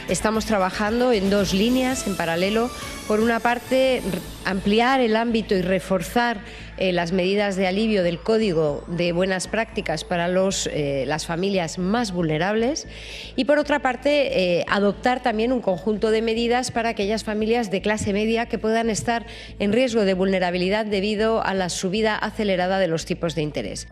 estamos trabajando en dos líneas en paralelo. Por una parte, ampliar el ámbito y reforzar las medidas de alivio del Código de Buenas Prácticas para las familias más vulnerables y, por otra parte, adoptar también un conjunto de medidas para aquellas familias de clase media que puedan estar en riesgo de vulnerabilidad debido a la subida acelerada de los tipos de interés.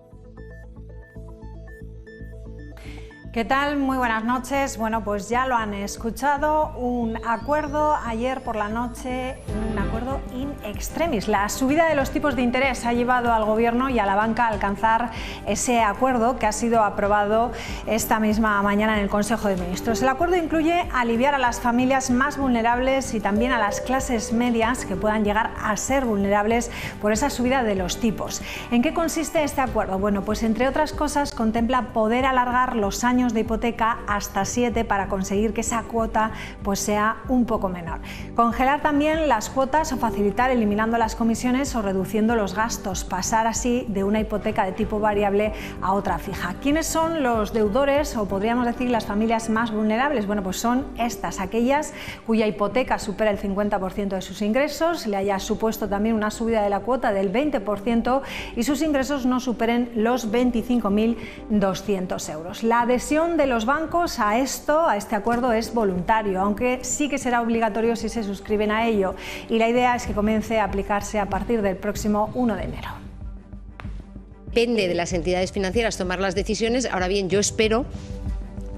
¿Qué tal? Muy buenas noches. Bueno, pues ya lo han escuchado, un acuerdo ayer por la noche, un acuerdo in extremis. La subida de los tipos de interés ha llevado al Gobierno y a la banca a alcanzar ese acuerdo que ha sido aprobado esta misma mañana en el Consejo de Ministros. El acuerdo incluye aliviar a las familias más vulnerables y también a las clases medias que puedan llegar a ser vulnerables por esa subida de los tipos. ¿En qué consiste este acuerdo? Bueno, pues entre otras cosas contempla poder alargar los años de hipoteca hasta 7 para conseguir que esa cuota pues sea un poco menor. Congelar también las cuotas o facilitar eliminando las comisiones o reduciendo los gastos, pasar así de una hipoteca de tipo variable a otra fija. ¿Quiénes son los deudores o podríamos decir las familias más vulnerables? Bueno, pues son aquellas cuya hipoteca supera el 50% de sus ingresos, le haya supuesto también una subida de la cuota del 20% y sus ingresos no superen los 25.200 euros. La adhesión de los bancos a este acuerdo es voluntario, aunque sí que será obligatorio si se suscriben a ello, y la idea es que comience a aplicarse a partir del próximo 1 de enero. Depende de las entidades financieras tomar las decisiones. Ahora bien, yo espero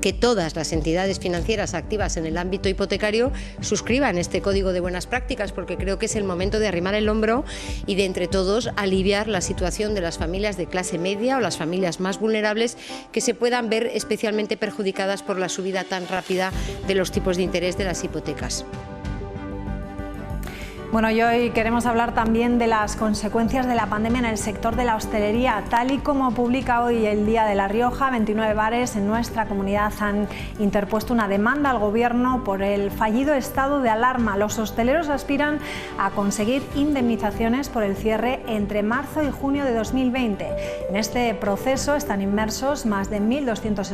que todas las entidades financieras activas en el ámbito hipotecario suscriban este Código de Buenas Prácticas, porque creo que es el momento de arrimar el hombro y de entre todos aliviar la situación de las familias de clase media o las familias más vulnerables que se puedan ver especialmente perjudicadas por la subida tan rápida de los tipos de interés de las hipotecas. Bueno, y hoy queremos hablar también de las consecuencias de la pandemia en el sector de la hostelería. Tal y como publica hoy el Día de La Rioja, 29 bares en nuestra comunidad han interpuesto una demanda al Gobierno por el fallido estado de alarma. Los hosteleros aspiran a conseguir indemnizaciones por el cierre entre marzo y junio de 2020. En este proceso están inmersos más de 1.200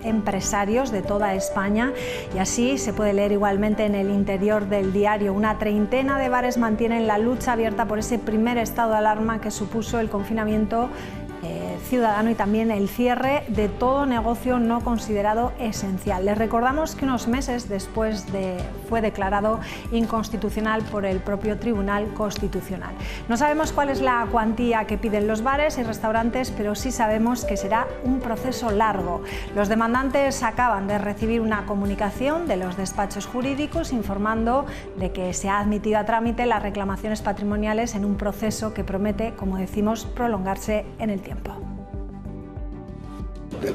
empresarios de toda España y así se puede leer igualmente en el interior del diario. Una treintena de bares mantienen la lucha abierta por ese primer estado de alarma que supuso el confinamiento ciudadano y también el cierre de todo negocio no considerado esencial. Les recordamos que unos meses después fue declarado inconstitucional por el propio Tribunal Constitucional. No sabemos cuál es la cuantía que piden los bares y restaurantes, pero sí sabemos que será un proceso largo. Los demandantes acaban de recibir una comunicación de los despachos jurídicos informando de que se ha admitido a trámite las reclamaciones patrimoniales en un proceso que promete, como decimos, prolongarse en el tiempo.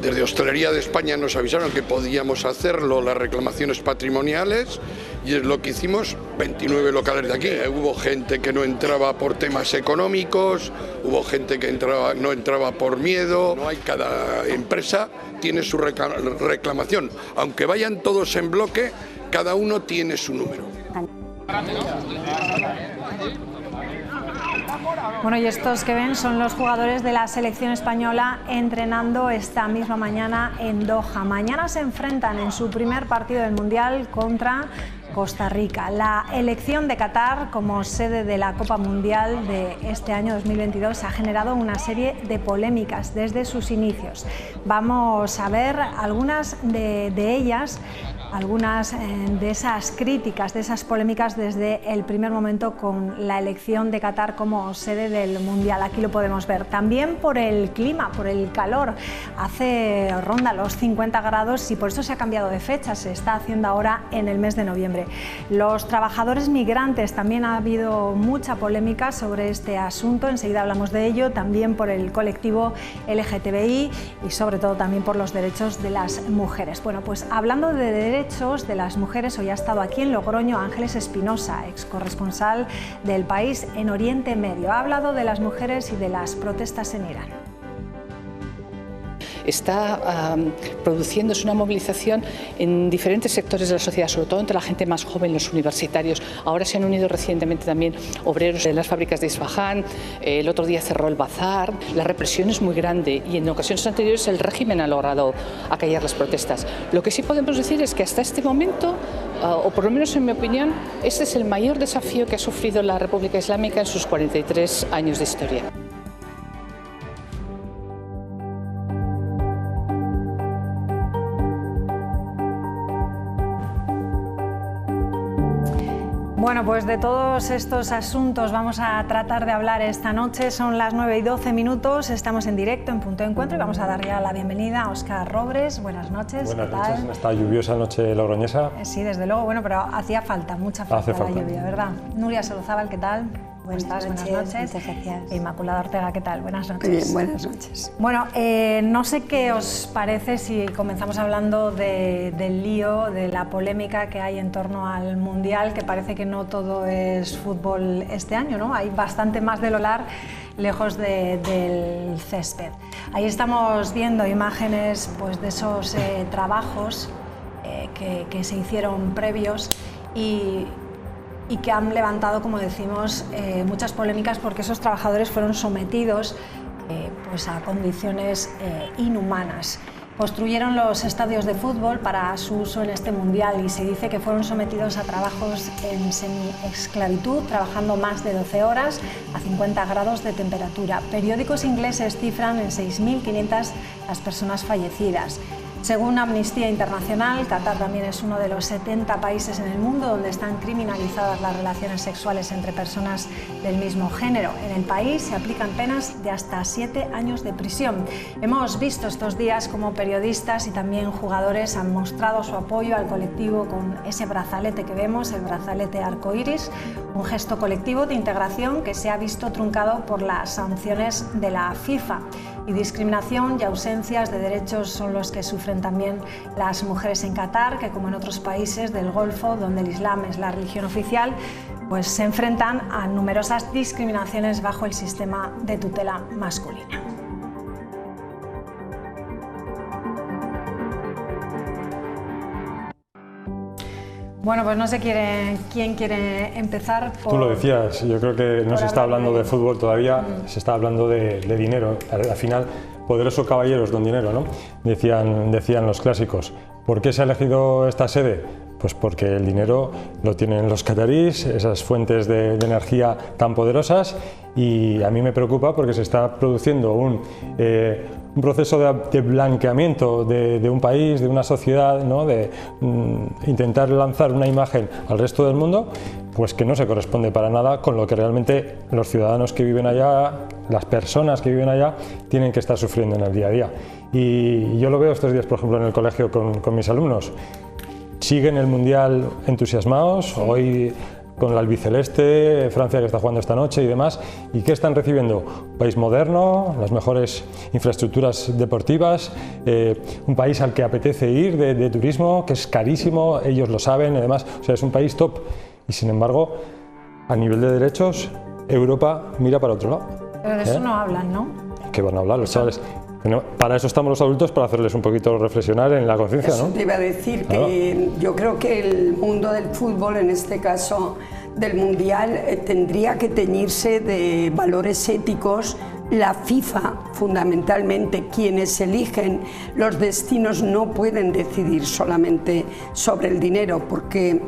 Desde Hostelería de España nos avisaron que podíamos hacerlo, las reclamaciones patrimoniales, y es lo que hicimos. 29 locales de aquí. Hubo gente que no entraba por temas económicos, hubo gente que no entraba por miedo. Cada empresa tiene su reclamación. Aunque vayan todos en bloque, cada uno tiene su número. Bueno, y estos que ven son los jugadores de la selección española entrenando esta misma mañana en Doha. Mañana se enfrentan en su primer partido del Mundial contra Costa Rica. La elección de Qatar como sede de la Copa Mundial de este año 2022 ha generado una serie de polémicas desde sus inicios. Vamos a ver algunas de ellas, algunas de esas críticas, de esas polémicas desde el primer momento con la elección de Qatar como sede del Mundial. Aquí lo podemos ver. También por el clima, por el calor. Ronda los 50 grados y por eso se ha cambiado de fecha. Se está haciendo ahora en el mes de noviembre. Los trabajadores migrantes, también ha habido mucha polémica sobre este asunto. Enseguida hablamos de ello. También por el colectivo LGTBI y sobre todo también por los derechos de las mujeres. Bueno, pues hablando de derechos de las mujeres, hoy ha estado aquí en Logroño Ángeles Espinosa, ex corresponsal del País en Oriente Medio. Ha hablado de las mujeres y de las protestas en Irán. está produciéndose una movilización en diferentes sectores de la sociedad, sobre todo entre la gente más joven, los universitarios. Ahora se han unido recientemente también obreros de las fábricas de Isfahán, el otro día cerró el bazar. La represión es muy grande y en ocasiones anteriores el régimen ha logrado acallar las protestas. Lo que sí podemos decir es que hasta este momento, o por lo menos en mi opinión, este es el mayor desafío que ha sufrido la República Islámica en sus 43 años de historia. Bueno, pues de todos estos asuntos vamos a tratar de hablar esta noche. Son las 9:12, estamos en directo en Punto de Encuentro y vamos a dar ya la bienvenida a Óscar Robres. Buenas noches. Buenas noches, en esta lluviosa noche logroñesa. Sí, desde luego, bueno, pero hacía falta, mucha falta la lluvia, ¿verdad? Nuria Solozábal, ¿qué tal? Buenas noches, muchas gracias. Inmaculada Ortega, ¿qué tal? Buenas noches. Bien, buenas noches. Bueno, no sé qué os parece si comenzamos hablando del lío, de la polémica que hay en torno al Mundial, que parece que no todo es fútbol este año, ¿no? Hay bastante más del olar lejos del césped. Ahí estamos viendo imágenes pues, de esos trabajos que se hicieron previos y que han levantado, como decimos, muchas polémicas porque esos trabajadores fueron sometidos pues a condiciones inhumanas. Construyeron los estadios de fútbol para su uso en este mundial y se dice que fueron sometidos a trabajos en semi-esclavitud, trabajando más de 12 horas a 50 grados de temperatura. Periódicos ingleses cifran en 6.500 las personas fallecidas. Según Amnistía Internacional, Qatar también es uno de los 70 países en el mundo donde están criminalizadas las relaciones sexuales entre personas del mismo género. En el país se aplican penas de hasta 7 años de prisión. Hemos visto estos días cómo periodistas y también jugadores han mostrado su apoyo al colectivo con ese brazalete que vemos, el brazalete arcoíris, un gesto colectivo de integración que se ha visto truncado por las sanciones de la FIFA. Y discriminación y ausencias de derechos son los que sufren también las mujeres en Qatar, que como en otros países del Golfo, donde el Islam es la religión oficial, pues se enfrentan a numerosas discriminaciones bajo el sistema de tutela masculina. Bueno, pues no sé quién quiere empezar. Tú lo decías, yo creo que no se está hablando de fútbol todavía, se está hablando de dinero. Al final, poderosos caballeros don dinero, ¿no? Decían los clásicos. ¿Por qué se ha elegido esta sede? Pues porque el dinero lo tienen los cataríes, esas fuentes de energía tan poderosas, y a mí me preocupa porque se está produciendo un proceso de blanqueamiento de un país, de una sociedad, ¿no? De intentar lanzar una imagen al resto del mundo, pues que no se corresponde para nada con lo que realmente los ciudadanos que viven allá, las personas que viven allá, tienen que estar sufriendo en el día a día. Y yo lo veo estos días, por ejemplo, en el colegio con mis alumnos. Siguen el Mundial entusiasmados, hoy con el albiceleste, Francia que está jugando esta noche y demás. ¿Y qué están recibiendo? Un país moderno, las mejores infraestructuras deportivas, un país al que apetece ir de turismo, que es carísimo, ellos lo saben, además, o sea, es un país top. Y sin embargo, a nivel de derechos, Europa mira para otro lado. Pero de eso no hablan, ¿no? ¿Qué van a hablar los chavales? Bueno, para eso estamos los adultos, para hacerles un poquito reflexionar en la conciencia, ¿no? Eso te iba a decir, claro, que yo creo que el mundo del fútbol, en este caso del Mundial, tendría que teñirse de valores éticos. La FIFA, fundamentalmente, quienes eligen los destinos no pueden decidir solamente sobre el dinero, porque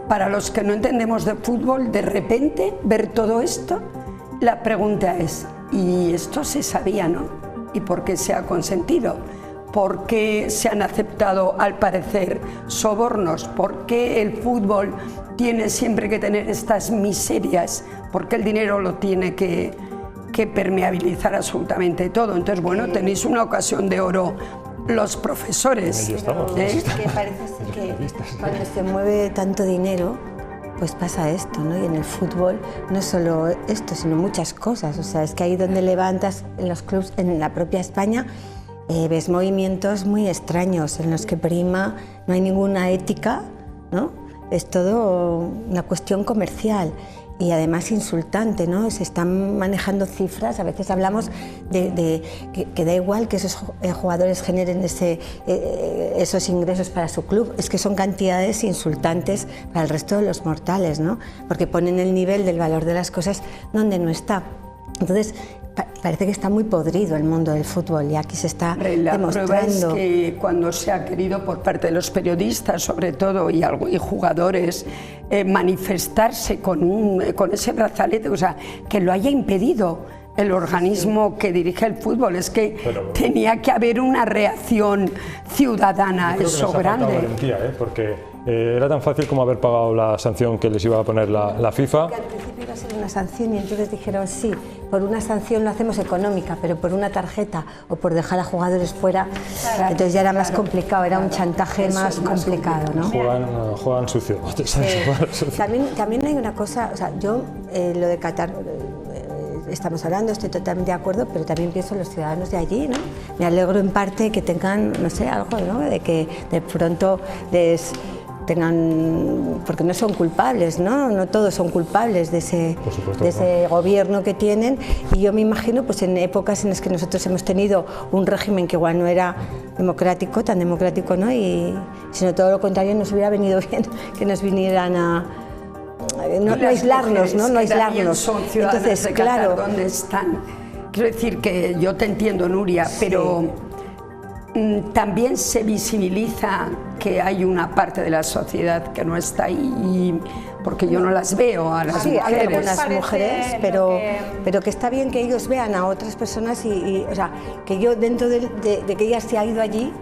para los que no entendemos de fútbol, de repente ver todo esto, la pregunta es, ¿y esto se sabía, no? ¿Y por qué se ha consentido? ¿Por qué se han aceptado, al parecer, sobornos? ¿Por qué el fútbol tiene siempre que tener estas miserias? ¿Por qué el dinero lo tiene que permeabilizar absolutamente todo? Entonces, bueno, tenéis una ocasión de oro los profesores. Ahí estamos. Que parece ser que cuando se mueve tanto dinero, pues pasa esto, ¿no? Y en el fútbol no solo esto, sino muchas cosas. O sea, es que ahí donde levantas en los clubs, en la propia España, ves movimientos muy extraños en los que prima, no hay ninguna ética, ¿no? Es todo una cuestión comercial. y además insultante, ¿no? Se están manejando cifras, a veces hablamos de que da igual que esos jugadores generen esos ingresos para su club, es que son cantidades insultantes para el resto de los mortales, ¿no? Porque ponen el nivel del valor de las cosas donde no está. Entonces, parece que está muy podrido el mundo del fútbol y aquí se está demostrando. La prueba es que cuando se ha querido por parte de los periodistas, sobre todo, y jugadores, manifestarse con ese brazalete, o sea, que lo haya impedido el organismo que dirige el fútbol, es que tenía que haber una reacción ciudadana a eso grande. Valentía, porque era tan fácil como haber pagado la sanción que les iba a poner la FIFA. Que al principio iba a ser una sanción y entonces dijeron sí, por una sanción lo hacemos económica, pero por una tarjeta o por dejar a jugadores fuera, entonces ya era más complicado, era un chantaje más complicado, ¿no? Juegan sucio. También hay una cosa, o sea, yo lo de Qatar, estamos hablando, estoy totalmente de acuerdo, pero también pienso en los ciudadanos de allí, ¿no? Me alegro en parte que tengan, no sé, algo, ¿no? De que de pronto tengan, porque no son culpables, ¿no? No todos son culpables de ese gobierno que tienen, y yo me imagino pues en épocas en las que nosotros hemos tenido un régimen que igual no era democrático, tan democrático, ¿no? Y sino todo lo contrario, nos hubiera venido bien que nos vinieran a no aislarnos, ¿no? No aislarnos. Entonces, claro, ¿dónde están? Quiero decir que yo te entiendo, Nuria, pero también se visibiliza que hay una parte de la sociedad que no está ahí, porque yo no las veo a las mujeres. Hay algunas mujeres, pero que está bien que ellos vean a otras personas o sea, que yo dentro de que ella se ha ido allí,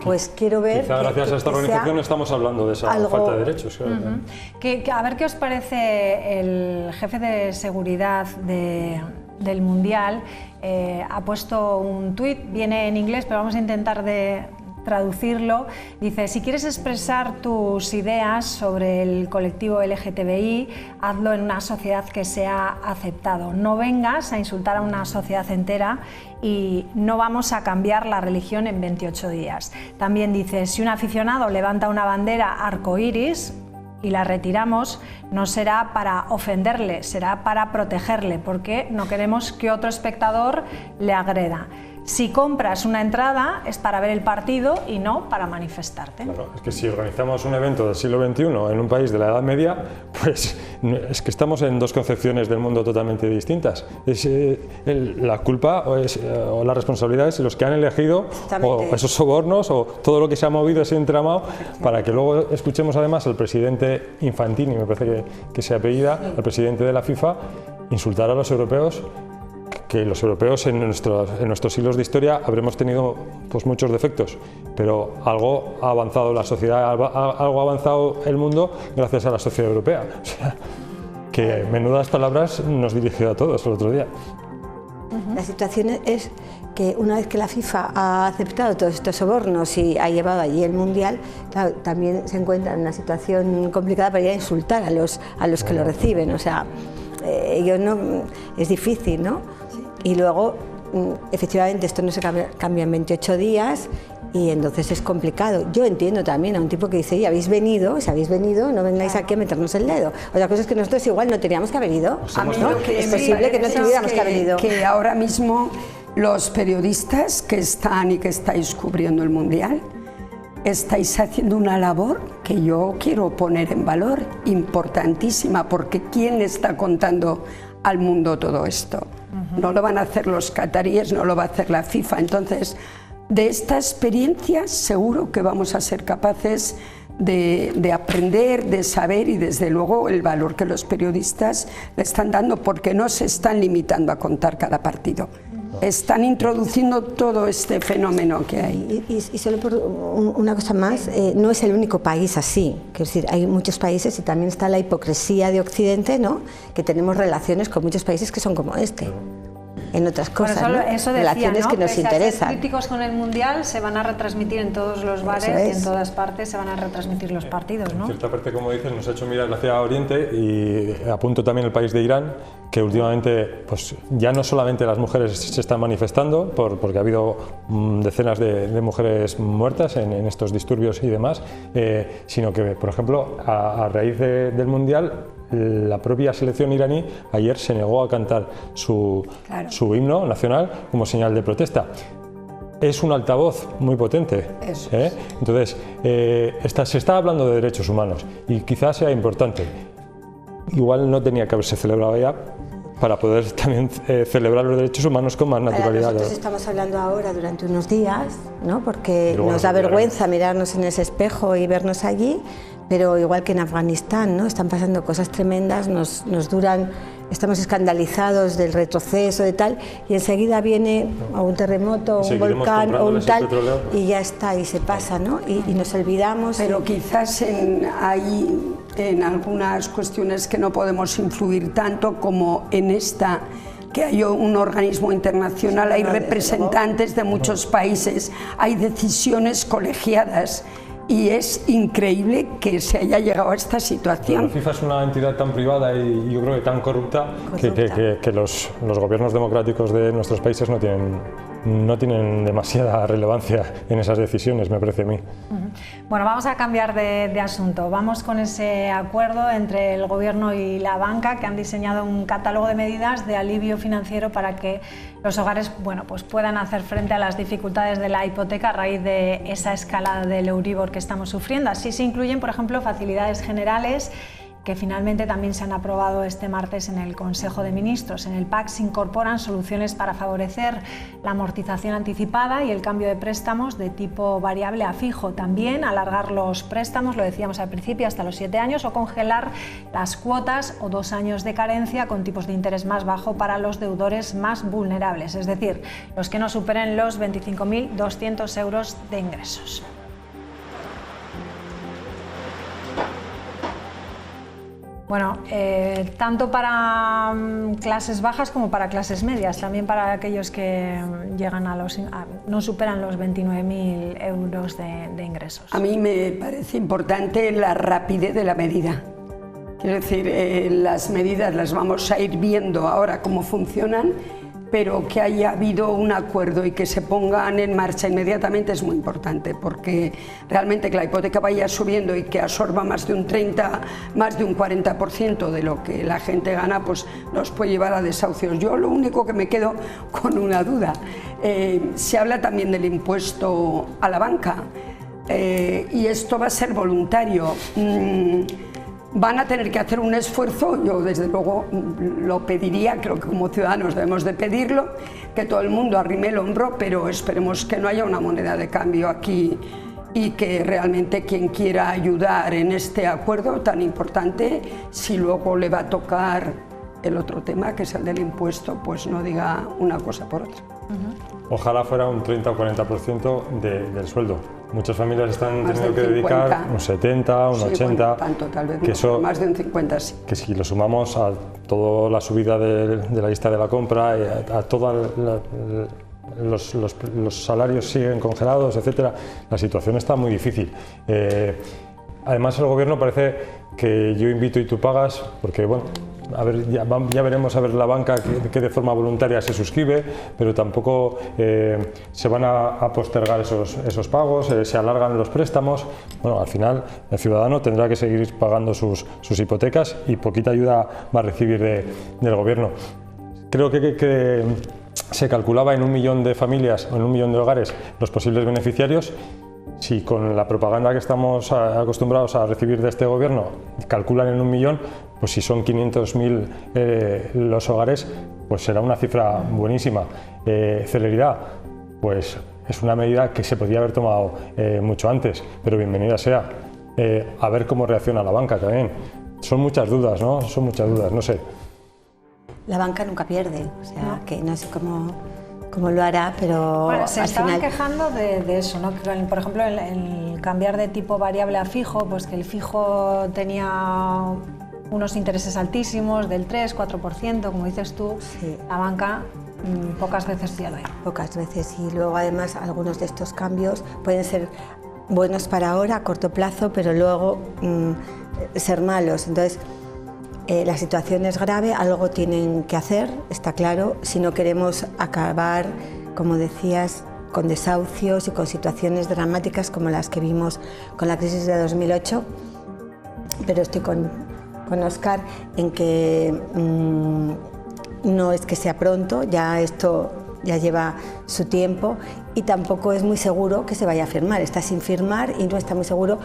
pues quiero ver. Quizá gracias a esta organización estamos hablando de esa falta de derechos. Claro. A ver qué os parece el jefe de seguridad del Mundial. Ha puesto un tuit, viene en inglés, pero vamos a intentar de traducirlo. Dice: si quieres expresar tus ideas sobre el colectivo LGTBI, hazlo en una sociedad que sea aceptado. No vengas a insultar a una sociedad entera y no vamos a cambiar la religión en 28 días. También dice: si un aficionado levanta una bandera arcoíris y la retiramos, no será para ofenderle, será para protegerle, porque no queremos que otro espectador le agreda. Si compras una entrada es para ver el partido y no para manifestarte. Claro, es que si organizamos un evento del siglo XXI en un país de la Edad Media, pues es que estamos en dos concepciones del mundo totalmente distintas. La culpa o la responsabilidad es de los que han elegido o esos sobornos o todo lo que se ha movido ese entramado, para que luego escuchemos además al presidente Infantini, me parece que se apellida, al presidente de la FIFA, insultar a los europeos. Que los europeos en nuestros siglos de historia habremos tenido pues muchos defectos, pero algo ha avanzado la sociedad, algo ha avanzado el mundo gracias a la sociedad europea. O sea, que menudas palabras nos dirigió a todos el otro día. La situación es que una vez que la FIFA ha aceptado todos estos sobornos y ha llevado allí el Mundial, claro, también se encuentra en una situación complicada para ir a insultar a los que lo reciben. O sea, ellos no, es difícil, ¿no? Y luego, efectivamente, esto no se cambia en 28 días y entonces es complicado. Yo entiendo también a un tipo que dice: y habéis venido, si habéis venido, no vengáis aquí a meternos el dedo. Otra cosa es que nosotros igual no teníamos que haber ido, ¿no? Es posible que no tuviéramos que haber ido. Que ahora mismo los periodistas que están y que estáis cubriendo el Mundial, estáis haciendo una labor que yo quiero poner en valor, importantísima, porque ¿quién está contando al mundo todo esto? No lo van a hacer los cataríes, no lo va a hacer la FIFA. Entonces, de esta experiencia seguro que vamos a ser capaces de aprender, de saber, y desde luego el valor que los periodistas le están dando, porque no se están limitando a contar cada partido. Están introduciendo todo este fenómeno que hay. Y solo por una cosa más, no es el único país así. Quiero decir, hay muchos países y también está la hipocresía de Occidente, ¿no? Que tenemos relaciones con muchos países que son como este. En otras cosas, bueno, ¿no? Eso decía, relaciones ¿no? que nos interesan. Los críticos con el Mundial se van a retransmitir en todos los bares y en todas partes se van a retransmitir los partidos, ¿no? En cierta parte, como dices, nos ha hecho mirar hacia Oriente, y apunto también el país de Irán, que últimamente pues ya no solamente las mujeres se están manifestando, porque ha habido decenas de mujeres muertas en estos disturbios y demás, sino que, por ejemplo, a raíz del Mundial, la propia selección iraní ayer se negó a cantar su himno nacional como señal de protesta. Es un altavoz muy potente. Entonces, se está hablando de derechos humanos y quizás sea importante. Igual no tenía que haberse celebrado ya para poder también celebrar los derechos humanos con más naturalidad. Nosotros estamos hablando ahora durante unos días, ¿no? Porque nos da vergüenza mirarnos en ese espejo y vernos allí, pero igual que en Afganistán, ¿no? Están pasando cosas tremendas, nos duran, estamos escandalizados del retroceso, de tal, y enseguida viene un terremoto, un volcán o un tal, y ya está, y se pasa, ¿no? Y nos olvidamos. Pero quizás hay en algunas cuestiones que no podemos influir tanto como en esta, que hay un organismo internacional, hay representantes de muchos países, hay decisiones colegiadas. Y es increíble que se haya llegado a esta situación. La FIFA es una entidad tan privada y yo creo que tan corrupta que los gobiernos democráticos de nuestros países no tienen demasiada relevancia en esas decisiones, me parece a mí. Bueno, vamos a cambiar de asunto. Vamos con ese acuerdo entre el Gobierno y la banca, que han diseñado un catálogo de medidas de alivio financiero para que los hogares, bueno, pues puedan hacer frente a las dificultades de la hipoteca a raíz de esa escalada del Euribor que estamos sufriendo. Así se incluyen, por ejemplo, facilidades generales que finalmente también se han aprobado este martes en el Consejo de Ministros. En el PAC se incorporan soluciones para favorecer la amortización anticipada y el cambio de préstamos de tipo variable a fijo. También alargar los préstamos, lo decíamos al principio, hasta los 7 años o congelar las cuotas o 2 años de carencia con tipos de interés más bajo para los deudores más vulnerables, es decir, los que no superen los 25.200 euros de ingresos. Bueno, tanto para clases bajas como para clases medias, también para aquellos que llegan no superan los 29.000 euros de ingresos. A mí me parece importante la rapidez de la medida. Quiero decir, las medidas las vamos a ir viendo ahora cómo funcionan, pero que haya habido un acuerdo y que se pongan en marcha inmediatamente es muy importante, porque realmente que la hipoteca vaya subiendo y que absorba más de un 30, más de un 40% de lo que la gente gana, pues nos puede llevar a desahucios. Yo lo único que me quedo con una duda, se habla también del impuesto a la banca, y esto va a ser voluntario. Van a tener que hacer un esfuerzo, yo desde luego lo pediría, creo que como ciudadanos debemos de pedirlo, que todo el mundo arrime el hombro, pero esperemos que no haya una moneda de cambio aquí y que realmente quien quiera ayudar en este acuerdo tan importante, si luego le va a tocar el otro tema, que es el del impuesto, pues no diga una cosa por otra. Ojalá fuera un 30 o 40% del sueldo. Muchas familias están más teniendo que 50. dedicar un 70, un 80, bueno, tanto, tal vez que eso, más de un 50, sí. Que si lo sumamos a toda la subida de la lista de la compra, a todos los salarios siguen congelados, etcétera, la situación está muy difícil. Además, el gobierno parece que yo invito y tú pagas, porque bueno, a ver, ya veremos a ver la banca que de forma voluntaria se suscribe, pero tampoco se van a postergar esos pagos, se alargan los préstamos. Bueno, al final el ciudadano tendrá que seguir pagando sus hipotecas y poquita ayuda va a recibir del gobierno. Creo que se calculaba en 1 millón de familias o en 1 millón de hogares los posibles beneficiarios. Si con la propaganda que estamos acostumbrados a recibir de este gobierno calculan en 1 millón, pues si son 500.000 los hogares, pues será una cifra buenísima. Celeridad, pues es una medida que se podría haber tomado mucho antes, pero bienvenida sea. A ver cómo reacciona la banca también. Son muchas dudas, ¿no? Son muchas dudas, no sé. La banca nunca pierde, o sea, que no sé cómo lo hará, pero bueno, se estaban final... quejando de eso, ¿no? Que, por ejemplo, el cambiar de tipo variable a fijo, pues que el fijo tenía unos intereses altísimos del 3-4%, como dices tú, sí. La banca pocas veces pierde. Pocas veces, y luego además algunos de estos cambios pueden ser buenos para ahora, a corto plazo, pero luego ser malos. Entonces, la situación es grave, algo tienen que hacer, está claro, si no queremos acabar, como decías, con desahucios y con situaciones dramáticas como las que vimos con la crisis de 2008, pero estoy con Óscar en que no es que sea pronto, ya esto ya lleva su tiempo y tampoco es muy seguro que se vaya a firmar. Está sin firmar y no está muy seguro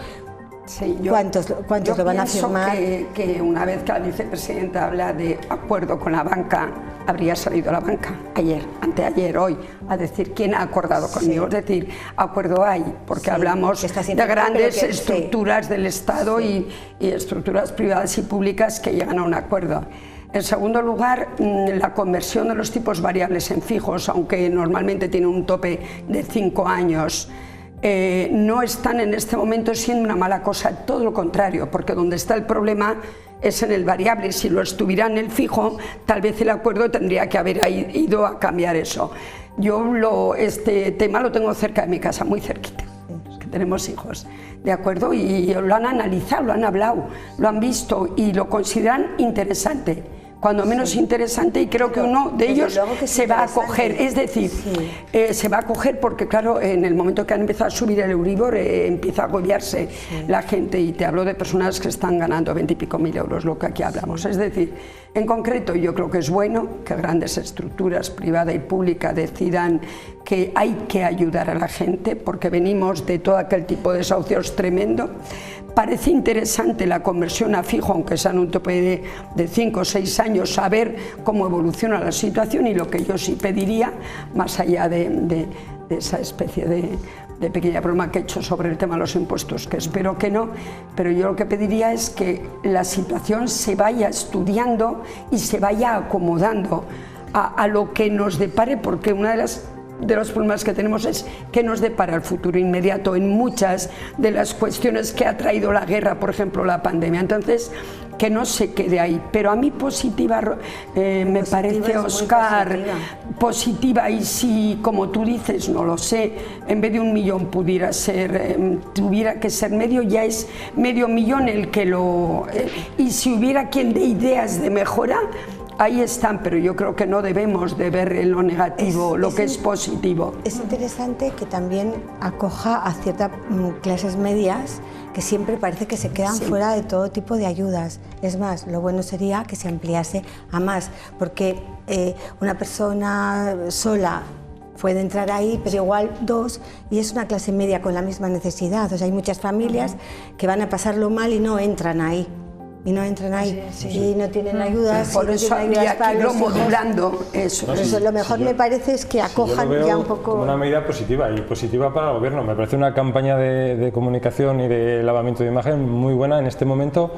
cuántos lo van a firmar. Que una vez que la vicepresidenta habla de acuerdo con la banca, habría salido la banca ayer, anteayer, hoy, a decir quién ha acordado conmigo. Es decir, acuerdo hay, porque hablamos de grandes estructuras del Estado y estructuras privadas y públicas que llegan a un acuerdo. En segundo lugar, la conversión de los tipos variables en fijos, aunque normalmente tiene un tope de 5 años, no están en este momento siendo una mala cosa, todo lo contrario, porque donde está el problema es en el variable. Si lo estuviera en el fijo, tal vez el acuerdo tendría que haber ido a cambiar eso. Yo este tema lo tengo cerca de mi casa, muy cerquita, que tenemos hijos, ¿de acuerdo? Y lo han analizado, lo han hablado, lo han visto y lo consideran interesante. Cuando menos interesante, y creo que uno de ellos se va a acoger, es decir, se va a acoger porque claro, en el momento que han empezado a subir el Euribor empieza a agobiarse la gente, y te hablo de personas que están ganando 20 y pico mil euros, lo que aquí hablamos. Es decir, en concreto yo creo que es bueno que grandes estructuras privada y pública decidan que hay que ayudar a la gente porque venimos de todo aquel tipo de desahucios tremendo. Parece interesante la conversión a fijo, aunque sea en un tope de 5 o 6 años, saber cómo evoluciona la situación, y lo que yo sí pediría, más allá de esa especie de pequeña broma que he hecho sobre el tema de los impuestos, que espero que no, pero yo lo que pediría es que la situación se vaya estudiando y se vaya acomodando a lo que nos depare, porque una de los problemas que tenemos es que nos depara el futuro inmediato en muchas de las cuestiones que ha traído la guerra, por ejemplo la pandemia. Entonces, que no se quede ahí. Pero a mí positiva me parece, Óscar, positiva, y si, como tú dices, no lo sé, en vez de 1 millón pudiera ser, tuviera que ser medio, ya es medio millón el que lo... y si hubiera quien dé ideas de mejora, ahí están, pero yo creo que no debemos de ver en lo negativo lo que es positivo. Es interesante que también acoja a ciertas clases medias que siempre parece que se quedan fuera de todo tipo de ayudas. Es más, lo bueno sería que se ampliase a más, porque una persona sola puede entrar ahí, pero igual 2, y es una clase media con la misma necesidad. O sea, hay muchas familias que van a pasarlo mal y no entran ahí. Y no entran ahí, y no tienen ayudas. Por eso habría que irlo modulando. Por eso lo mejor me parece es que acojan ya un poco... Una medida positiva, y positiva para el gobierno. Me parece una campaña de comunicación y de lavamiento de imagen muy buena en este momento,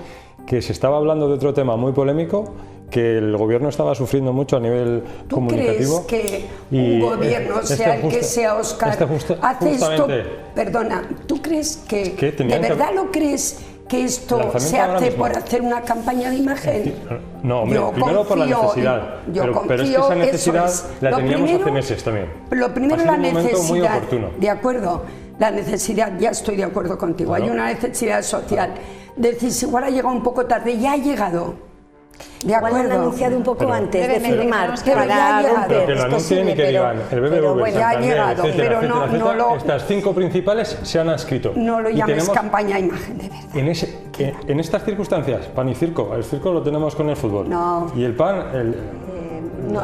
que se estaba hablando de otro tema muy polémico, que el gobierno estaba sufriendo mucho a nivel comunicativo. ¿Tú crees que un gobierno, sea el que sea, Óscar, hace esto? Perdona, ¿tú crees que de verdad lo crees? ¿Que esto se hace por hacer una campaña de imagen? No, hombre, primero por la necesidad, pero es que esa necesidad la teníamos hace meses también. Lo primero, la necesidad, muy oportuno. De acuerdo, la necesidad, ya estoy de acuerdo contigo, hay una necesidad social. Decís, igual ha llegado un poco tarde, ya ha llegado. De acuerdo. Igual han anunciado un poco antes de firmar, pero ya ha llegado. Pero que lo anuncien y que digan, el BBV, ya ha llegado, pero no lo... Estas 5 principales se han adscrito. No lo llames campaña imagen, de verdad. En estas circunstancias, pan y circo, el circo lo tenemos con el fútbol. No. Y el pan... No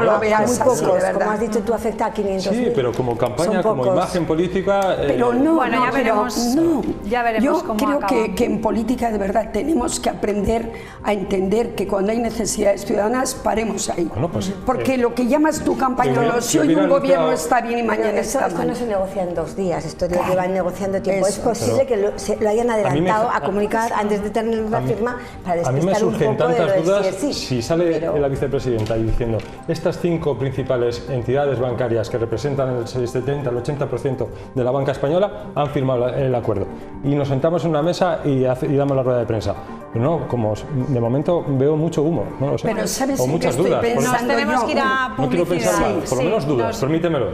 lo veas muy pocos, así, de verdad. como has dicho tú, afecta a 500.000. Sí, pero como campaña, como imagen política... Pero no, bueno, ya veremos cómo creo acaba. que en política de verdad tenemos que aprender a entender que cuando hay necesidades ciudadanas paremos ahí. Bueno, pues, porque lo que llamas tu campaña, si hoy un gobierno está bien y mañana está mal. Esto no se negocia en 2 días, esto lo llevan negociando tiempo. Es posible que lo hayan adelantado a comunicar antes de tener la firma para despistar un poco de lo de sí. Si sale la vicepresidenta y diciendo estas 5 principales entidades bancarias que representan el 70 al 80% de la banca española han firmado el acuerdo, y nos sentamos en una mesa y damos la rueda de prensa. Pero no, como de momento veo mucho humo, no lo sé. Pero ¿sabes o muchas dudas. Nos tenemos que ir a publicidad. No quiero pensar mal, por lo menos dudas, permítemelo.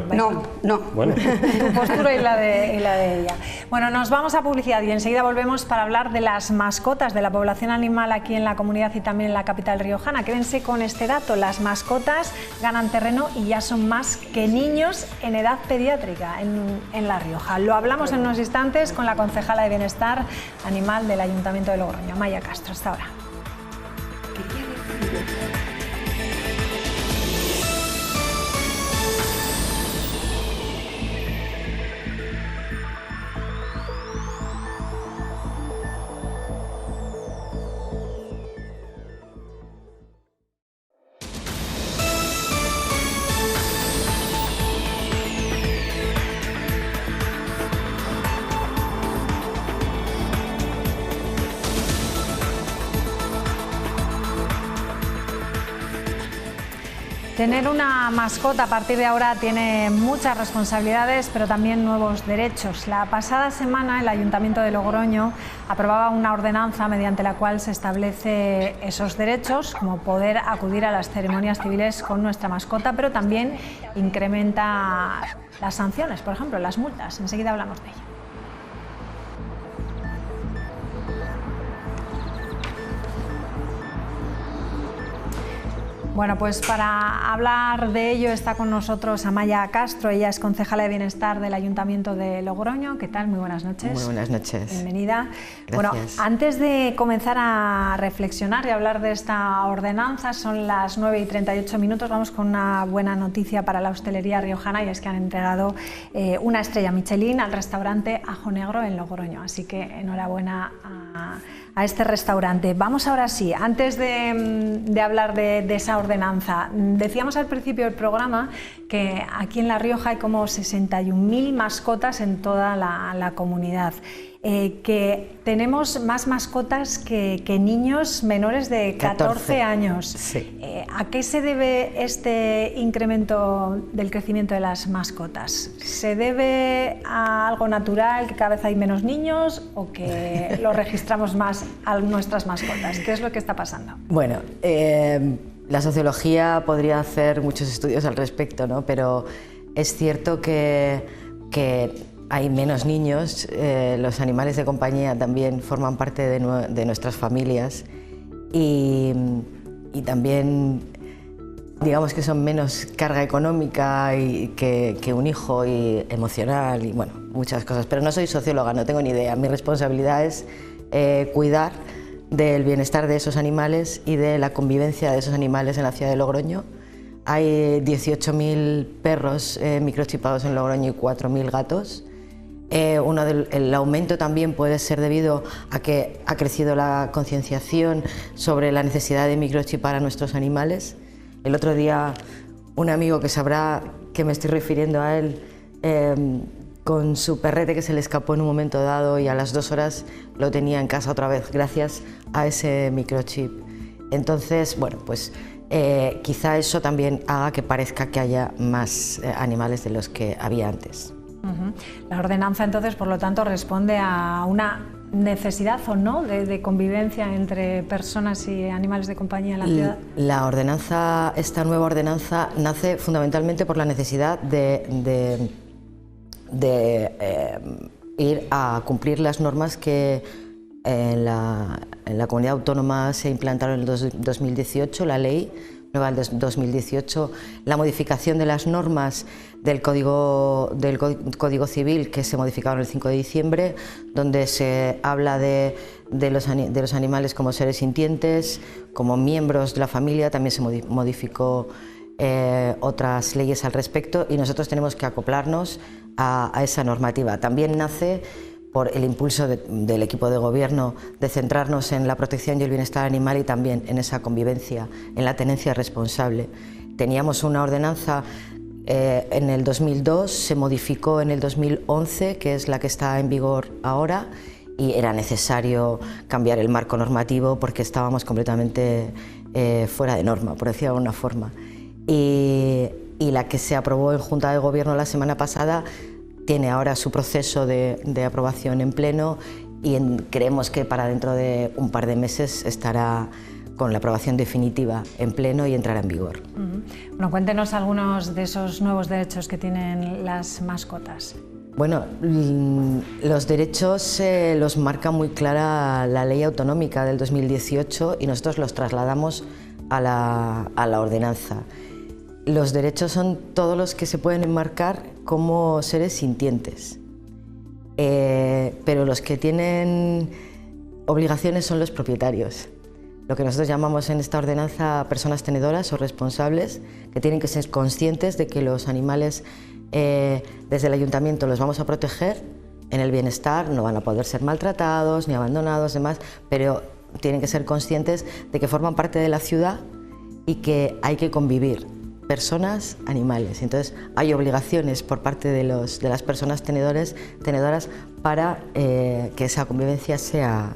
No. Bueno. Tu postura y la de ella. Bueno, nos vamos a publicidad y enseguida volvemos para hablar de las mascotas, de la población animal aquí en la comunidad y también en la capital riojana. Quédense con este dato, las mascotas ganan terreno y ya son más que niños en edad pediátrica en La Rioja. Lo hablamos en unos instantes con la concejala concejala de Bienestar Animal del Ayuntamiento de Logroño. Amaya Castro, hasta ahora. Tener una mascota a partir de ahora tiene muchas responsabilidades, pero también nuevos derechos. La pasada semana el Ayuntamiento de Logroño aprobaba una ordenanza mediante la cual se establece esos derechos, como poder acudir a las ceremonias civiles con nuestra mascota, pero también incrementa las sanciones, por ejemplo, las multas. Enseguida hablamos de ello. Bueno, pues para hablar de ello está con nosotros Amaya Castro. Ella es concejala de Bienestar del Ayuntamiento de Logroño. ¿Qué tal? Muy buenas noches. Muy buenas noches. Bienvenida. Gracias. Bueno, antes de comenzar a reflexionar y hablar de esta ordenanza, son las 9:38 minutos. Vamos con una buena noticia para la hostelería riojana, y es que han entregado una estrella Michelin al restaurante Ajo Negro en Logroño. Así que enhorabuena a este restaurante. Vamos ahora sí, antes de hablar de esa ordenanza, decíamos al principio del programa que aquí en La Rioja hay como 61.000 mascotas en toda la comunidad, que tenemos más mascotas que niños menores de 14 años. Sí. ¿A qué se debe este incremento del crecimiento de las mascotas? ¿Se debe a algo natural, que cada vez hay menos niños, o que lo registramos más a nuestras mascotas? ¿Qué es lo que está pasando? Bueno, la sociología podría hacer muchos estudios al respecto, ¿no? Pero es cierto que hay menos niños, los animales de compañía también forman parte de nuestras familias, y también digamos que son menos carga económica que un hijo, y emocional, y bueno, muchas cosas. Pero no soy socióloga, no tengo ni idea. Mi responsabilidad es cuidar del bienestar de esos animales y de la convivencia de esos animales en la ciudad de Logroño. Hay 18.000 perros microchipados en Logroño y 4.000 gatos. El aumento también puede ser debido a que ha crecido la concienciación sobre la necesidad de microchipar a nuestros animales. El otro día, un amigo que sabrá que me estoy refiriendo a él, con su perrete que se le escapó en un momento dado, y a las 2 horas lo tenía en casa otra vez gracias a ese microchip. Entonces, bueno, pues quizá eso también haga que parezca que haya más animales de los que había antes. La ordenanza, entonces, por lo tanto, responde a una necesidad o no de convivencia entre personas y animales de compañía en la ciudad. La ordenanza, esta nueva ordenanza, nace fundamentalmente por la necesidad de ir a cumplir las normas que en la comunidad autónoma se implantaron en el 2018, la ley nueva del 2018, la modificación de las normas del Código Civil, que se modificaron el 5 de diciembre, donde se habla de los animales como seres sintientes, como miembros de la familia. También se modificó otras leyes al respecto, y nosotros tenemos que acoplarnos a esa normativa. También nace por el impulso del equipo de gobierno de centrarnos en la protección y el bienestar animal, y también en esa convivencia, en la tenencia responsable. Teníamos una ordenanza en el 2002, se modificó en el 2011, que es la que está en vigor ahora, y era necesario cambiar el marco normativo porque estábamos completamente fuera de norma, por decirlo de alguna forma. Y la que se aprobó en Junta de Gobierno la semana pasada tiene ahora su proceso de aprobación en pleno, y creemos que para dentro de un par de meses estará con la aprobación definitiva en pleno y entrará en vigor. Bueno, cuéntenos algunos de esos nuevos derechos que tienen las mascotas. Bueno, los derechos los marca muy clara la ley autonómica del 2018, y nosotros los trasladamos a la ordenanza. Los derechos son todos los que se pueden enmarcar como seres sintientes. pero los que tienen obligaciones son los propietarios. Lo que nosotros llamamos en esta ordenanza personas tenedoras o responsables, que tienen que ser conscientes de que los animales desde el ayuntamiento los vamos a proteger en el bienestar, no van a poder ser maltratados ni abandonados, demás, pero tienen que ser conscientes de que forman parte de la ciudad y que hay que convivir personas, animales. Entonces hay obligaciones por parte de las personas tenedoras para que esa convivencia sea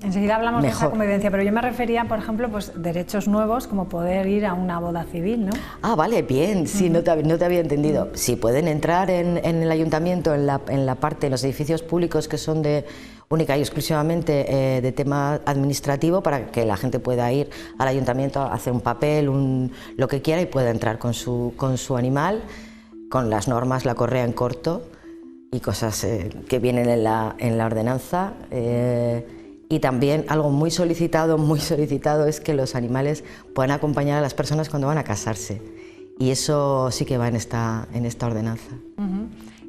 Enseguida hablamos mejor. De esa convivencia, pero yo me refería, por ejemplo, pues derechos nuevos como poder ir a una boda civil, ¿no? Ah, vale, bien, sí, no te había entendido. Sí, pueden entrar en el ayuntamiento, en la parte, en los edificios públicos que son de única y exclusivamente de tema administrativo, para que la gente pueda ir al ayuntamiento a hacer un papel, lo que quiera, y pueda entrar con su animal, con las normas, la correa en corto y cosas que vienen en la ordenanza. Y también algo muy solicitado es que los animales puedan acompañar a las personas cuando van a casarse. Y eso sí que va en esta ordenanza.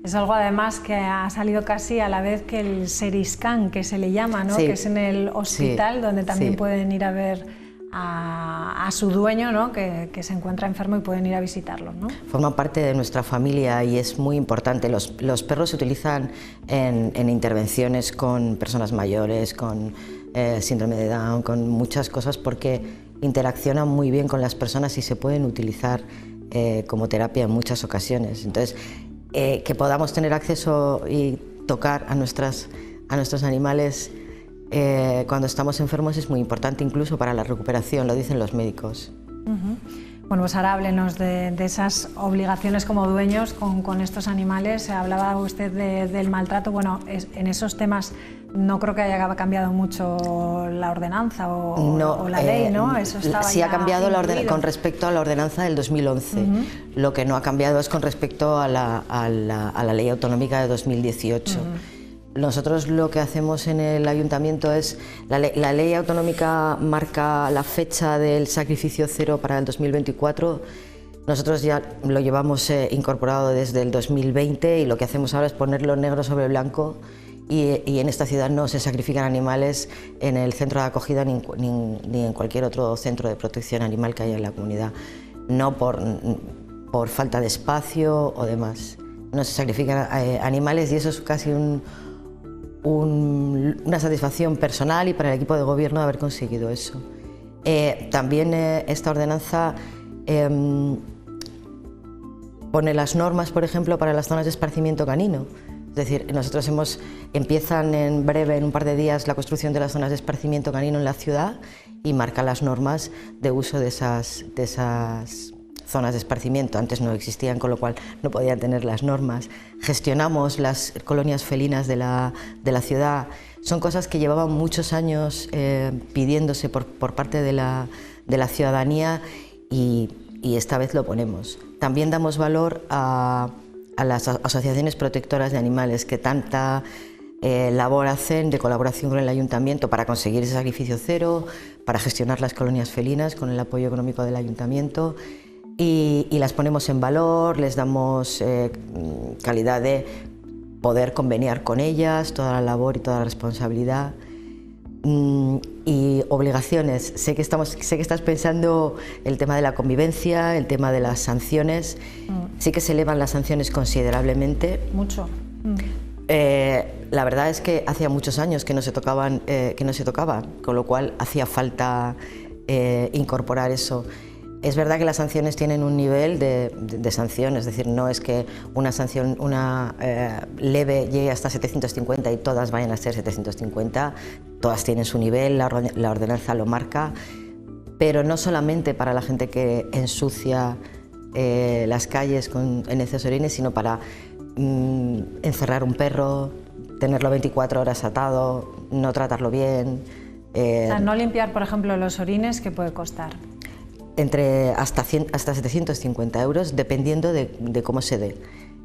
Es algo además que ha salido casi a la vez que el Seriscan, que se le llama, ¿no? Sí. Que es en el hospital, sí, donde también pueden ir a ver a su dueño, ¿no? Que se encuentra enfermo y pueden ir a visitarlo, ¿no? Forma parte de nuestra familia y es muy importante. Los perros se utilizan en intervenciones con personas mayores, con síndrome de Down, con muchas cosas, porque interaccionan muy bien con las personas y se pueden utilizar como terapia en muchas ocasiones. Entonces, que podamos tener acceso y tocar a nuestros animales cuando estamos enfermos es muy importante, incluso para la recuperación, lo dicen los médicos. Bueno, pues ahora háblenos de esas obligaciones como dueños con estos animales. Hablaba usted del maltrato. Bueno, en esos temas no creo que haya cambiado mucho la ordenanza o la ley, ¿no? Eso estaba sí, ha cambiado con respecto a la ordenanza del 2011. Lo que no ha cambiado es con respecto a la ley autonómica de 2018. Nosotros lo que hacemos en el ayuntamiento es, la ley autonómica marca la fecha del sacrificio cero para el 2024, nosotros ya lo llevamos incorporado desde el 2020 y lo que hacemos ahora es ponerlo negro sobre blanco y en esta ciudad no se sacrifican animales en el centro de acogida ni en cualquier otro centro de protección animal que haya en la comunidad, no por falta de espacio o demás. No se sacrifican animales y eso es casi una satisfacción personal y para el equipo de gobierno haber conseguido eso. También esta ordenanza pone las normas, por ejemplo, para las zonas de esparcimiento canino. Es decir, nosotros empiezan en breve, en un par de días, la construcción de las zonas de esparcimiento canino en la ciudad y marca las normas de uso de esas zonas de esparcimiento. Antes no existían, con lo cual no podían tener las normas. Gestionamos las colonias felinas de la ciudad. Son cosas que llevaban muchos años pidiéndose por parte de la ciudadanía y esta vez lo ponemos. También damos valor a las asociaciones protectoras de animales que tanta labor hacen de colaboración con el ayuntamiento para conseguir ese sacrificio cero, para gestionar las colonias felinas con el apoyo económico del ayuntamiento. Y las ponemos en valor, les damos calidad de poder conveniar con ellas, toda la labor y toda la responsabilidad. Y obligaciones, sé que estás pensando el tema de la convivencia, el tema de las sanciones. Sí que se elevan las sanciones considerablemente. Mucho. La verdad es que hacía muchos años que no se tocaba, con lo cual hacía falta incorporar eso. Es verdad que las sanciones tienen un nivel de sanción, es decir, no es que una sanción leve llegue hasta 750 y todas vayan a ser 750, todas tienen su nivel, la ordenanza lo marca, pero no solamente para la gente que ensucia las calles en heces orines, sino para encerrar un perro, tenerlo 24 horas atado, no tratarlo bien. O sea, no limpiar, por ejemplo, los orines, ¿qué puede costar? Hasta 750 euros, dependiendo de cómo se dé.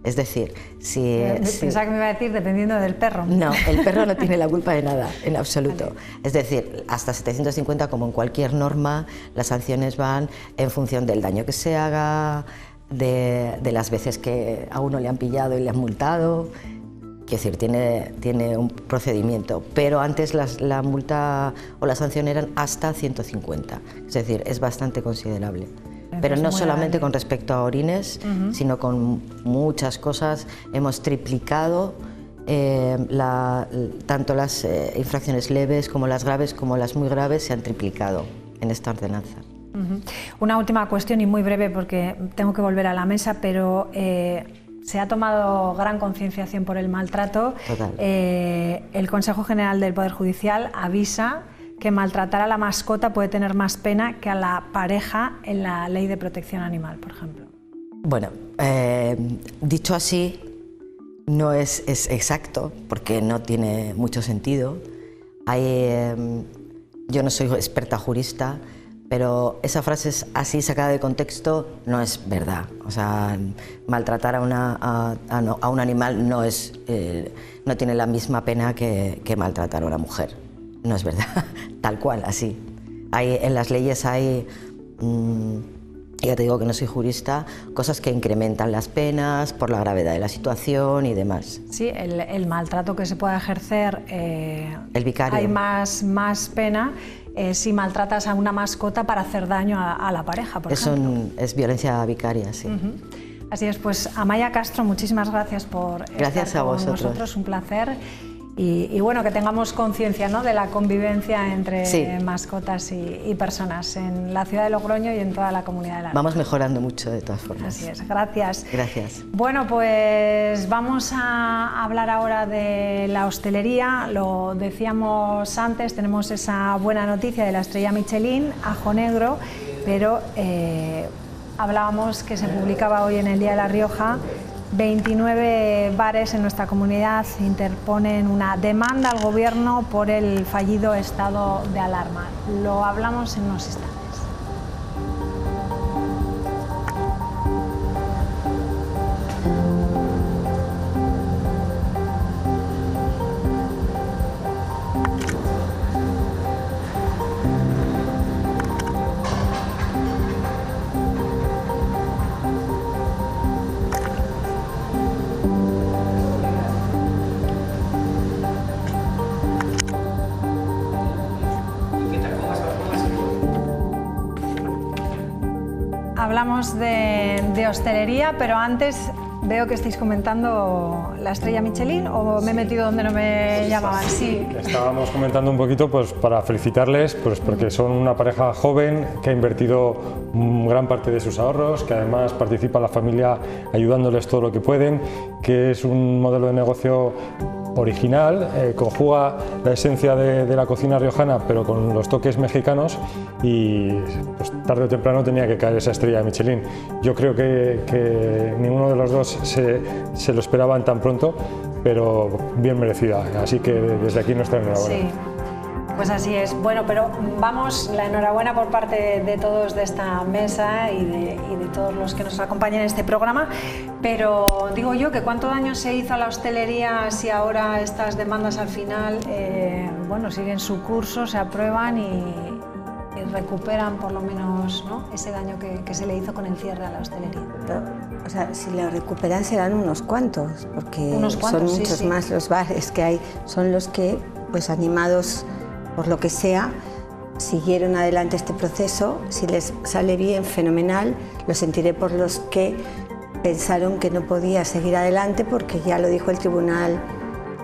Es decir, si... Pensaba que me iba a decir dependiendo del perro. No, el perro no tiene la culpa de nada, en absoluto. Vale. Es decir, hasta 750, como en cualquier norma, las sanciones van en función del daño que se haga, de las veces que a uno le han pillado y le han multado. Quiero decir, tiene un procedimiento, pero antes la multa o la sanción eran hasta 150, es decir, es bastante considerable. Pero no solamente con respecto a orines, sino con muchas cosas. Hemos triplicado tanto las infracciones leves como las graves, como las muy graves, se han triplicado en esta ordenanza. Una última cuestión y muy breve porque tengo que volver a la mesa, pero se ha tomado gran concienciación por el maltrato. El Consejo General del Poder Judicial avisa que maltratar a la mascota puede tener más pena que a la pareja en la Ley de Protección Animal, por ejemplo. Bueno, dicho así, no es exacto, porque no tiene mucho sentido. Yo no soy experta jurista, pero esa frase así sacada de contexto no es verdad. O sea, maltratar a un animal no tiene la misma pena que maltratar a una mujer. No es verdad, tal cual, así. En las leyes hay, ya te digo que no soy jurista, cosas que incrementan las penas por la gravedad de la situación y demás. Sí, el maltrato que se pueda ejercer, el vicario. Hay más pena si maltratas a una mascota para hacer daño a la pareja, por ejemplo. Es violencia vicaria, sí. Así es, pues Amaia Castro, muchísimas gracias por estar con nosotros, un placer. Y bueno, que tengamos conciencia, ¿no?, de la convivencia entre mascotas y personas en la ciudad de Logroño y en toda la comunidad de la Vamos mejorando mucho de todas formas. Así es, gracias. Gracias. Bueno, pues vamos a hablar ahora de la hostelería. Lo decíamos antes, tenemos esa buena noticia de la estrella Michelin, Ajo Negro, pero hablábamos que se publicaba hoy en el Día de La Rioja. 29 bares en nuestra comunidad interponen una demanda al gobierno por el fallido estado de alarma. Lo hablamos en unos instantes. Hablamos de hostelería, pero antes veo que estáis comentando la estrella Michelin, ¿o me he metido donde no me llamaban? Sí. Estábamos comentando un poquito pues, para felicitarles, pues, porque son una pareja joven que ha invertido gran parte de sus ahorros, que además participa la familia ayudándoles todo lo que pueden, que es un modelo de negocio original, conjuga la esencia de la cocina riojana pero con los toques mexicanos y pues, tarde o temprano tenía que caer esa estrella de Michelin. Yo creo que ninguno de los dos se lo esperaban tan pronto, pero bien merecida, así que desde aquí nuestra enhorabuena. Sí. Pues así es. Bueno, pero vamos, la enhorabuena por parte de todos de esta mesa y de todos los que nos acompañan en este programa. Pero digo yo que cuánto daño se hizo a la hostelería si ahora estas demandas al final, bueno, siguen su curso, se aprueban y recuperan por lo menos, ¿no?, ese daño que se le hizo con el cierre a la hostelería. Pero, o sea, si lo recuperan serán unos cuantos, porque son muchos sí. más los bares que hay, son los que, pues animados por lo que sea, siguieron adelante este proceso. Si les sale bien, fenomenal. Lo sentiré por los que pensaron que no podía seguir adelante, porque ya lo dijo el Tribunal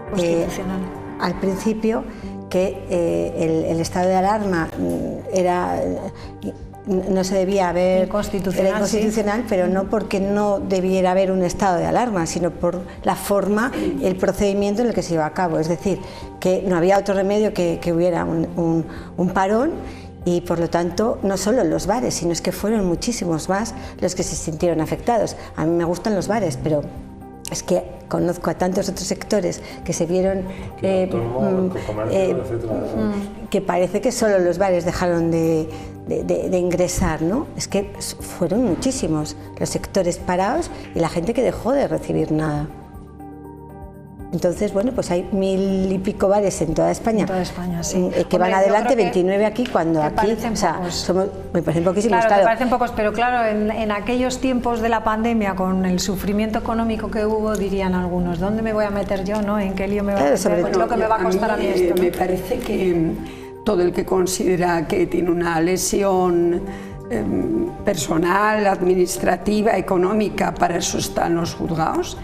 Constitucional al principio, que el estado de alarma no se debía haber... Inconstitucional, era inconstitucional, sí. Pero no porque no debiera haber un estado de alarma, sino por la forma, el procedimiento en el que se lleva a cabo. Es decir, que no había otro remedio que hubiera un parón, y por lo tanto no solo los bares, sino es que fueron muchísimos más los que se sintieron afectados. A mí me gustan los bares, pero es que conozco a tantos otros sectores que se vieron que parece que solo los bares dejaron de ingresar, ¿no? Es que fueron muchísimos los sectores parados y la gente que dejó de recibir nada. Entonces, bueno, pues hay 1000 y pico bares en toda España. En toda España, sí. Que van adelante, 29 aquí, cuando aquí, o sea, me parecen poquísimos. Claro, me parecen pocos, pero claro, en aquellos tiempos de la pandemia, con el sufrimiento económico que hubo, dirían algunos, ¿dónde me voy a meter yo, no? ¿En qué lío me va a meter? Bueno, lo que me va a costar a mí esto, ¿no? Me parece que todo el que considera que tiene una lesión personal, administrativa, económica, para eso están los juzgados.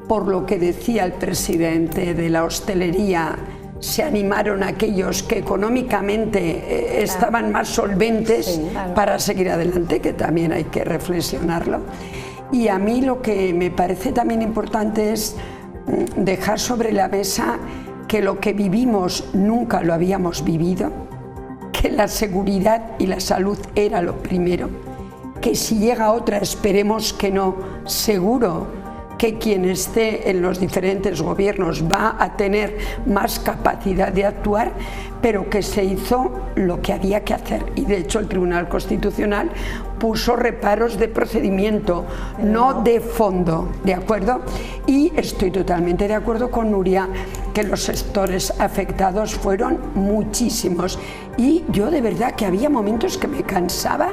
Por lo que decía el presidente de la hostelería, se animaron aquellos que económicamente estaban más solventes para seguir adelante, que también hay que reflexionarlo. Y a mí lo que me parece también importante es dejar sobre la mesa que lo que vivimos nunca lo habíamos vivido, que la seguridad y la salud era lo primero, que si llega otra esperemos que no, seguro que quien esté en los diferentes gobiernos va a tener más capacidad de actuar, pero que se hizo lo que había que hacer. Y de hecho el Tribunal Constitucional puso reparos de procedimiento, no de fondo, ¿de acuerdo? Y estoy totalmente de acuerdo con Nuria, que los sectores afectados fueron muchísimos. Y yo de verdad que había momentos que me cansaba,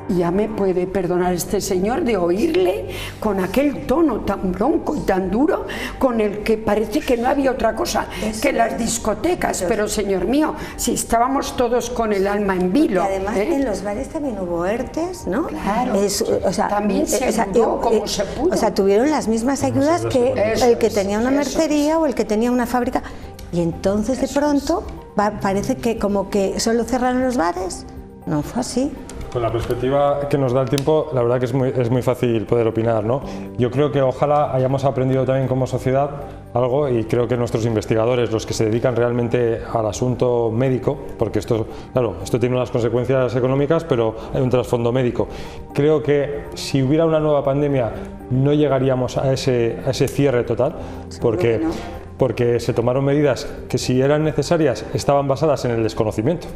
ya me puede perdonar este señor, de oírle con aquel tono tan bronco y tan duro, con el que parece que no había otra cosa que las discotecas. Pero señor mío, si estábamos todos con el alma en vilo. Y además en los bares también hubo ERTEs, ¿no? Claro, también se ayudó como se pudo. O sea, tuvieron las mismas ayudas que el que tenía una mercería o el que tenía una fábrica. Y entonces de pronto parece que como que solo cerraron los bares. No fue así. Con la perspectiva que nos da el tiempo, la verdad que es muy fácil poder opinar, ¿no? Yo creo que ojalá hayamos aprendido también como sociedad algo, y creo que nuestros investigadores, los que se dedican realmente al asunto médico, porque esto, claro, esto tiene unas consecuencias económicas, pero hay un trasfondo médico. Creo que si hubiera una nueva pandemia no llegaríamos a ese cierre total, porque se tomaron medidas que, si eran necesarias, estaban basadas en el desconocimiento.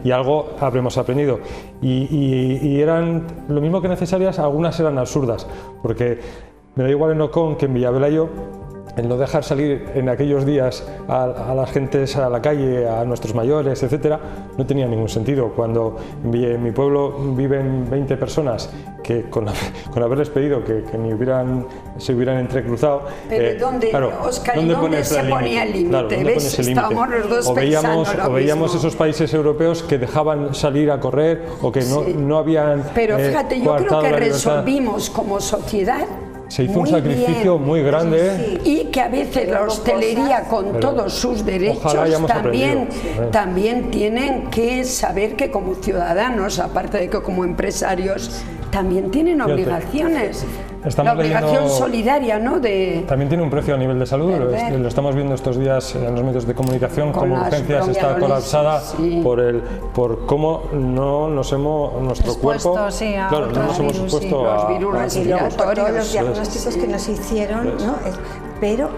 Y algo habremos aprendido. Y eran lo mismo que necesarias, algunas eran absurdas, porque me da igual en Ocon que en Villavelayo, el no dejar salir en aquellos días a las gentes a la calle, a nuestros mayores, etcétera, no tenía ningún sentido. Cuando en mi pueblo viven 20 personas que con haberles pedido que ni se hubieran entrecruzado, pero ¿dónde, Óscar, ¿dónde se ponía el límite? Claro, ¿dónde pones el límite? Estábamos los dos o veíamos esos países europeos que dejaban salir a correr, o que no habían pero fíjate, yo creo que resolvimos como sociedad. Se hizo un sacrificio muy grande. Y que a veces la hostelería, con todos sus derechos, también tienen que saber que como ciudadanos, aparte de que como empresarios, también tienen obligaciones. La obligación solidaria, ¿no? También tiene un precio a nivel de salud. Lo estamos viendo estos días en los medios de comunicación, como urgencias está colapsada por cómo no nos hemos, nuestro cuerpo, claro, no nos hemos expuesto a los virus respiratorios, por todos los diagnósticos que nos hicieron, ¿no? Pero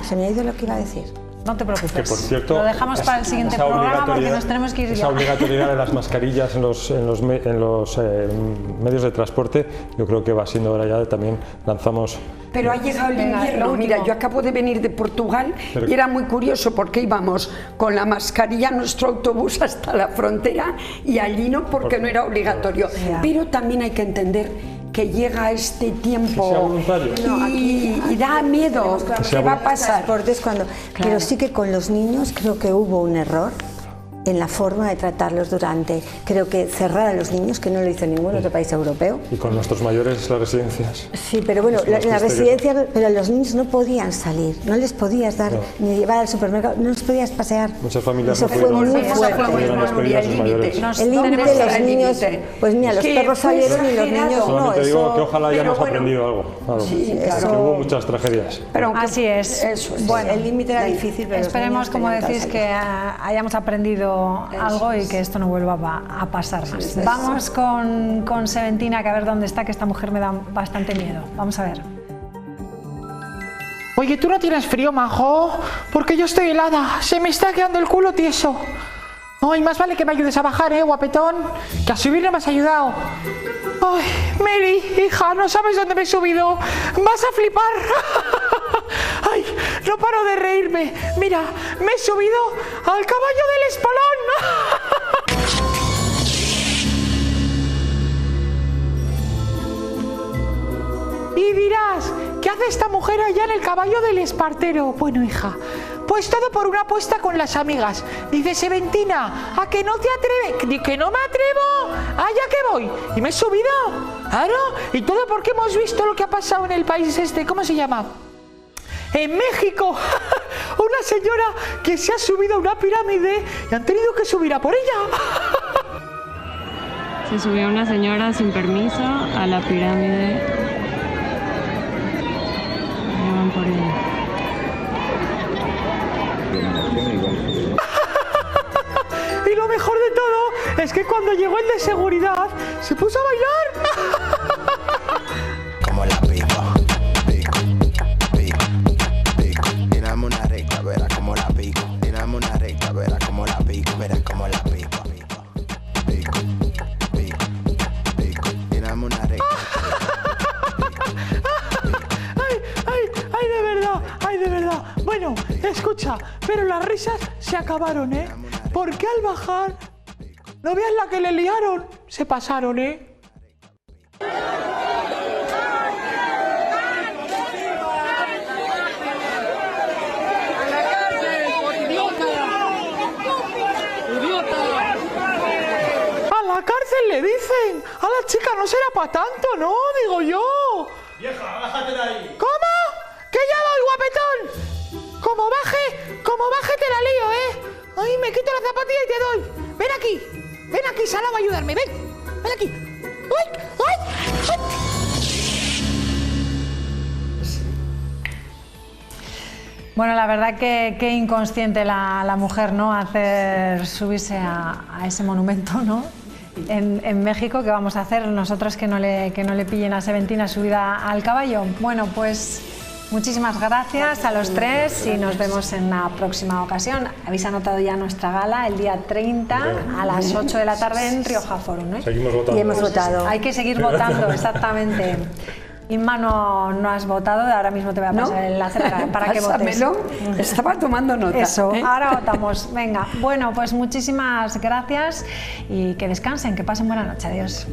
se me ha ido lo que iba a decir. No te preocupes, que, por cierto, lo dejamos para el siguiente programa porque nos tenemos que ir ya. Esa obligatoriedad de las mascarillas en los medios de transporte, yo creo que va siendo hora ya de también lanzamos... Pero ha llegado el invierno. Mira, yo acabo de venir de Portugal y era muy curioso porque íbamos con la mascarilla en nuestro autobús hasta la frontera, y allí no, porque no era obligatorio. Pero también hay que entender que llega este tiempo y da miedo. ¿Qué va a pasar? Pero sí que con los niños creo que hubo un error en la forma de tratarlos creo que cerrar a los niños, que no lo hizo ningún otro país europeo. Y con nuestros mayores las residencias. Sí, pero bueno, las residencias, pero los niños no podían salir, no les podías dar ni llevar al supermercado, no les podías pasear. Muchas familias eso fue muy fuerte. El límite de los niños, pues mira, los perros salieron y los niños no. Te digo que ojalá hayamos aprendido algo. Que hubo muchas tragedias. Así es. Bueno, el límite era difícil, pero esperemos, como decís, que hayamos aprendido algo y que esto no vuelva a pasar más. Vamos con Seventina, que a ver dónde está, que esta mujer me da bastante miedo. Vamos a ver. Oye, ¿tú no tienes frío, majo? Porque yo estoy helada, se me está quedando el culo tieso. Ay, más vale que me ayudes a bajar, guapetón, que a subir no me has ayudado. Ay, Mary, hija, no sabes dónde me he subido, vas a flipar. ¡Ay! No paro de reírme. Mira, me he subido al caballo del espolón. Y dirás, ¿qué hace esta mujer allá en el caballo del espartero? Bueno, hija, pues todo por una apuesta con las amigas. Dice Seventina, ¿a que no te atreves? ¿Que no me atrevo? ¿Allá que voy? ¿Y me he subido? Claro, y todo porque hemos visto lo que ha pasado en el país este, ¿cómo se llama? En México, una señora que se ha subido a una pirámide y han tenido que subir a por ella. Se subió una señora sin permiso a la pirámide. Ahí van por ella. Y lo mejor de todo es que cuando llegó el de seguridad se puso a bailar. Como la pico, pico, pico, pico. Tirame una recta, verás como la pico. Tirame una recta, verás como la pico. Verás como la pico, pico, pico, pico, pico. Tirame una recta. Ay, de verdad. Bueno, escucha, pero las risas se acabaron, ¿eh? Porque al bajar, no veas la que le liaron. Se pasaron, ¿eh? A la cárcel le dicen. A la chica no será para tanto, ¿no? Digo yo. Vieja, bájate de ahí. ¿Cómo? ¡Que ya voy, guapetón! Como baje te la lío, ¿eh? Ay, me quito la zapatilla y te doy. Ven aquí, Salao, a ayudarme, ven aquí. ¡Ay! Bueno, la verdad que qué inconsciente la mujer, ¿no? Hacer subirse a ese monumento, ¿no? En México, ¿qué vamos a hacer nosotros que no le pillen a Seventina subida al caballo? Bueno, pues muchísimas gracias a los tres y nos vemos en la próxima ocasión. Habéis anotado ya nuestra gala el día 30 a las 8 de la tarde en Rioja Forum, ¿eh? Seguimos votando. Y hemos votado. Hay que seguir votando, exactamente. Inma, no has votado, ahora mismo te voy a pasar el enlace para que votes. Estaba tomando nota. Eso, ahora votamos. Venga, bueno, pues muchísimas gracias y que descansen, que pasen buena noche. Adiós.